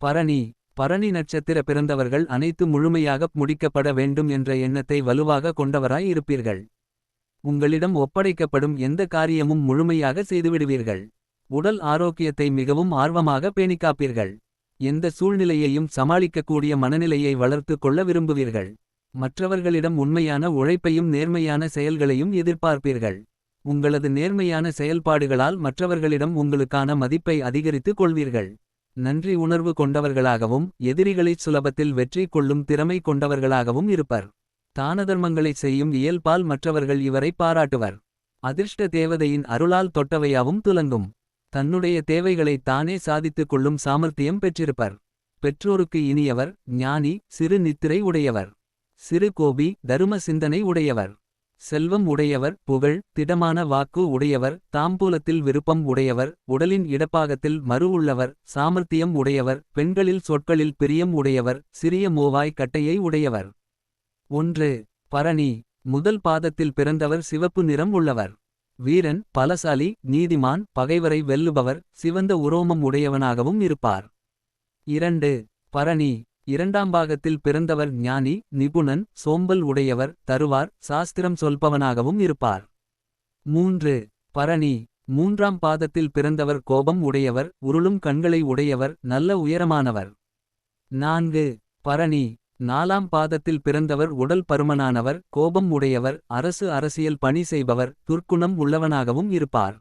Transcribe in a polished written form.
பரணி. பரணி நட்சத்திர பிறந்தவர்கள் அனைத்து முழுமையாகப் முடிக்கப்பட வேண்டும் என்ற எண்ணத்தை வலுவாக கொண்டவராய் இருப்பீர்கள். உங்களிடம் ஒப்படைக்கப்படும் எந்த காரியமும் முழுமையாக செய்துவிடுவீர்கள். உடல் ஆரோக்கியத்தை மிகவும் ஆர்வமாக பேணிக்காப்பீர்கள். எந்த சூழ்நிலையையும் சமாளிக்கக்கூடிய மனநிலையை வளர்த்து கொள்ள விரும்புவீர்கள். மற்றவர்களிடம் உண்மையான உழைப்பையும் நேர்மையான செயல்களையும் எதிர்பார்ப்பீர்கள். உங்களது நேர்மையான செயல்பாடுகளால் மற்றவர்களிடம் உங்களுக்கான மதிப்பை அதிகரித்துக் கொள்வீர்கள். நன்றி உணர்வு கொண்டவர்களாகவும் எதிரிகளைச் சுலபத்தில் வெற்றி கொள்ளும் திறமை கொண்டவர்களாகவும் இருப்பர். தானதர்மங்களைச் செய்யும் இயல்பால் மற்றவர்கள் இவரை பாராட்டுவர். அதிர்ஷ்ட தேவதையின் அருளால் தொட்டவையாவும் துலங்கும். தன்னுடைய தேவைகளை தானே சாதித்துக் கொள்ளும் சாமர்த்தியம் பெற்றிருப்பர். பெற்றோருக்கு இனியவர், ஞானி, சிறு நித்திரை உடையவர். சிறு கோபி, தரும சிந்தனை உடையவர். செல்வம் உடையவர், புகழ், திடமான வாக்கு உடையவர். தாம்பூலத்தில் விருப்பம் உடையவர். உடலின் இடப்பாகத்தில் மறு உள்ளவர். சாமர்த்தியம் உடையவர். பெண்களில் சொற்களில் பிரியம் உடையவர். சிறிய மோவாய் கட்டையை உடையவர். 1. பரணி. முதல் பாதத்தில் பிறந்தவர் சிவப்பு நிறம் உள்ளவர். வீரன், பலசாலி, நீதிமான், பகைவரை வெல்லுபவர். சிவந்த உரோமம் உடையவனாகவும் இருப்பார். 2. பரணி. இரண்டாம் பாகத்தில் பிறந்தவர் ஞானி, நிபுணன், சோம்பல் உடையவர். தருவார், சாஸ்திரம் சொல்பவனாகவும் இருப்பார். 3. பரணி. மூன்றாம் பாதத்தில் பிறந்தவர் கோபம் உடையவர். உருளும் கண்களை உடையவர். நல்ல உயரமானவர். 4. பரணி. நாலாம் பாதத்தில் பிறந்தவர் உடல் பருமனானவர். கோபம் உடையவர். அரசியல் பணி செய்பவர். துர்க்குணம் உள்ளவனாகவும் இருப்பார்.